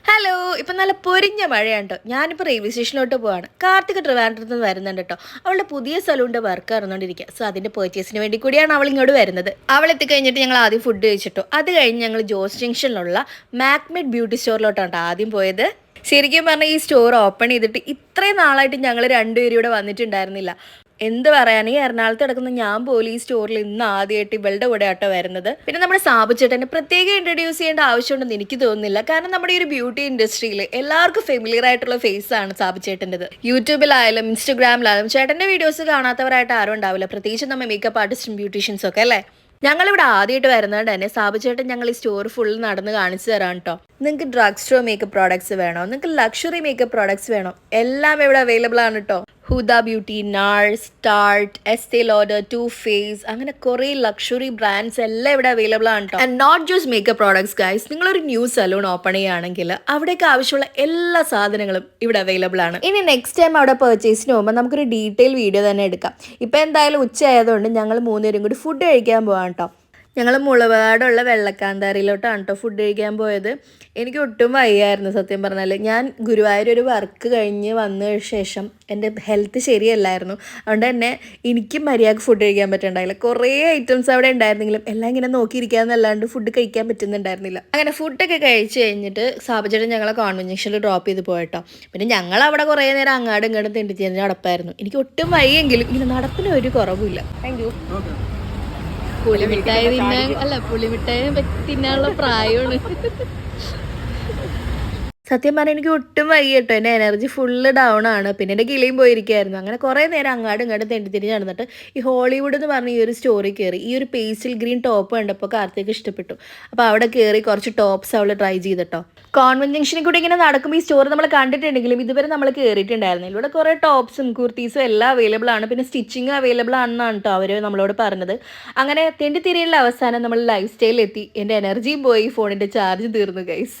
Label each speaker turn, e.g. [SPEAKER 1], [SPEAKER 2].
[SPEAKER 1] Hello, ഇപ്പം നല്ല പൊരിഞ്ഞ മഴയാണ് കേട്ടോ. ഞാനിപ്പോൾ റെയിൽവേ സ്റ്റേഷനിലോട്ട് പോവാണ്. കാർത്തിക് ട്രിവാൻഡ്രത്ത് നിന്ന് വരുന്നുണ്ട് കേട്ടോ. അവളുടെ പുതിയ സലൂണിൻ്റെ വർക്ക് നടന്നുകൊണ്ടിരിക്കുക. സോ അതിൻ്റെ പർച്ചേസിന് വേണ്ടി കൂടിയാണ് അവൾ ഇങ്ങോട്ട് വരുന്നത്. അവൾ എത്തിക്കഴിഞ്ഞിട്ട് ഞങ്ങൾ ആദ്യം ഫുഡ് കഴിച്ചിട്ടോ. അത് കഴിഞ്ഞ് ഞങ്ങൾ ജോസ് ജംഗ്ഷനിലുള്ള മാക്മെഡ് ബ്യൂട്ടി സ്റ്റോറിലോട്ടാണ് ആദ്യം പോയത്. ശരിക്കും പറഞ്ഞാൽ ഈ സ്റ്റോർ ഓപ്പൺ ചെയ്തിട്ട് ഇത്രയും നാളായിട്ട് ഞങ്ങൾ രണ്ടുപേരും ഇവിടെ വന്നിട്ടുണ്ടായിരുന്നില്ല. എന്ത് പറയാൻ, ഈ എറണാകുളത്ത് കിടക്കുന്ന ഞാൻ പോലും ഈ സ്റ്റോറിൽ ഇന്ന് ആദ്യമായിട്ട് ഇവളുടെ കൂടെ ആട്ടോ വരുന്നത്. പിന്നെ നമ്മുടെ സാബു ചേട്ടനെ പ്രത്യേകം ഇൻട്രൊഡ്യൂസ് ചെയ്യേണ്ട ആവശ്യമുണ്ടെന്ന് എനിക്ക് തോന്നുന്നില്ല. കാരണം നമ്മുടെ ഈ ഒരു ബ്യൂട്ടി ഇൻഡസ്ട്രിയിൽ എല്ലാവർക്കും ഫെമിലിയർ ആയിട്ടുള്ള ഫേസ് ആണ് സാബു ചേട്ടൻ്റെത്. യൂട്യൂബിലായാലും ഇൻസ്റ്റഗ്രാമിലായാലും ചേട്ടൻ്റെ വീഡിയോസ് കാണാത്തവരായിട്ട് ആരും ഉണ്ടാവില്ല, പ്രത്യേകിച്ച് നമ്മൾ മേക്കപ്പ് ആർട്ടിസ്റ്റും ബ്യൂട്ടീഷ്യൻസും ഒക്കെ അല്ലേ. ഞങ്ങളിവിടെ ആദ്യമായിട്ട് വരുന്നതുകൊണ്ട് തന്നെ സാബു ചേട്ടൻ ഞങ്ങൾ ഈ സ്റ്റോർ ഫുൾ നടന്ന് കാണിച്ചു തരാം കേട്ടോ. നിങ്ങൾക്ക് ഡ്രഗ് സ്റ്റോർ മേക്കപ്പ് പ്രോഡക്ട്സ് വേണോ, നിങ്ങൾക്ക് ലക്ഷറി മേക്കപ്പ് പ്രോഡക്ട്സ് വേണോ, എല്ലാം ഇവിടെ അവൈലബിൾ ആണ് കേട്ടോ. ഹുദ ബ്യൂട്ടി, നാഴ്സ്, സ്റ്റാർട്ട്, എസ്റ്റേ ലോഡർ, ടു ഫേസ്, അങ്ങനെ കുറേ ലക്ഷറി ബ്രാൻഡ്സ് എല്ലാം ഇവിടെ അവൈലബിൾ ആണ് കേട്ടോ. And not just makeup products guys, നിങ്ങളൊരു ന്യൂ സലൂൺ ഓപ്പൺ ചെയ്യുകയാണെങ്കിൽ അവിടേക്ക് ആവശ്യമുള്ള എല്ലാ സാധനങ്ങളും ഇവിടെ അവൈലബിൾ ആണ്. ഇനി നെക്സ്റ്റ് ടൈം അവിടെ പർച്ചേസിന് പോകുമ്പോൾ നമുക്കൊരു ഡീറ്റെയിൽ വീഡിയോ തന്നെ എടുക്കാം. ഇപ്പം എന്തായാലും ഉച്ച ആയതുകൊണ്ട് ഞങ്ങൾ മൂന്നുപേരും കൂടി ഫുഡ് കഴിക്കാൻ പോകാം കേട്ടോ. ഞങ്ങൾ മുളവാടുള്ള വെള്ളക്കാന്താരിയിലോട്ടാണ് കേട്ടോ ഫുഡ് കഴിക്കാൻ പോയത്. എനിക്ക് ഒട്ടും വയ്യായിരുന്നു സത്യം പറഞ്ഞാൽ. ഞാൻ ഗുരുവായൂർ ഒരു വർക്ക് കഴിഞ്ഞ് വന്ന ശേഷം എൻ്റെ ഹെൽത്ത് ശരിയല്ലായിരുന്നു. അതുകൊണ്ട് തന്നെ എനിക്കും മര്യാദക്ക് ഫുഡ് കഴിക്കാൻ പറ്റുന്നുണ്ടായില്ല. കുറേ ഐറ്റംസ് അവിടെ ഉണ്ടായിരുന്നെങ്കിലും എല്ലാം ഇങ്ങനെ നോക്കിയിരിക്കാന്നല്ലാണ്ട് ഫുഡ് കഴിക്കാൻ പറ്റുന്നുണ്ടായിരുന്നില്ല. അങ്ങനെ ഫുഡൊക്കെ കഴിച്ച് കഴിഞ്ഞിട്ട് സാബുചേട്ടൻ ഞങ്ങളെ കോൺവെന്റ് ജംഗ്ഷനിൽ ഡ്രോപ്പ് ചെയ്ത് പോയിട്ടോ. പിന്നെ ഞങ്ങൾ അവിടെ കുറേ നേരം അങ്ങാടും ഇങ്ങോട്ടും തെണ്ടിത്തിരിഞ്ഞ് നടപ്പായിരുന്നു. എനിക്ക് ഒട്ടും വയ്യെങ്കിലും ഇങ്ങനെ നടപ്പിന് ഒരു കുറവുമില്ല. Thank you. പുളിമിഠായി തിന്നാൻ പുളിമിഠായി തിന്നാനുള്ള പ്രായമാണ്. സത്യം പറഞ്ഞാൽ എനിക്ക് ഒട്ടും വയ്യ കേട്ടോ. എൻ്റെ എനർജി ഫുള്ള് ഡൗൺ ആണ്. പിന്നെ എൻ്റെ കിളിയും പോയിരിക്കുകയായിരുന്നു. അങ്ങനെ കുറേ നേരം അങ്ങാടും ഇങ്ങോട്ടും തെണ്ടിത്തിരിഞ്ഞ് നടന്നിട്ട് ഈ ഹോളിവുഡ് എന്ന് പറഞ്ഞ ഈ ഒരു സ്റ്റോറി കയറി. ഈ ഒരു പേസ്റ്റൽ ഗ്രീൻ ടോപ്പ് കണ്ടപ്പോൾ കാർത്തിക് ഇഷ്ടപ്പെട്ടു. അപ്പോൾ അവിടെ കയറി കുറച്ച് ടോപ്സ് അവൾ ട്രൈ ചെയ്തിട്ടോ. കോൺവെന്റ് ജംഗ്ഷനിൽ കൂടി ഇങ്ങനെ നടക്കുമ്പോൾ ഈ സ്റ്റോർ നമ്മൾ കണ്ടിട്ടുണ്ടെങ്കിലും ഇതുവരെ നമ്മൾ കയറിയിട്ടുണ്ടായിരുന്നില്ല. ഇവിടെ കുറേ ടോപ്സും കുർത്തീസും എല്ലാം അവൈലബിൾ ആണ്. പിന്നെ സ്റ്റിച്ചിങ് അവൈലബിൾ ആണെന്നാണ് കേട്ടോ അവർ നമ്മളോട് പറഞ്ഞത്. അങ്ങനെ തെണ്ടിത്തിരിയുള്ള അവസാനം നമ്മൾ ലൈഫ് സ്റ്റൈലിൽ എത്തി. എൻ്റെ എനർജിയും പോയി, ഫോണിൻ്റെ ചാർജ് തീർന്നു ഗൈസ്.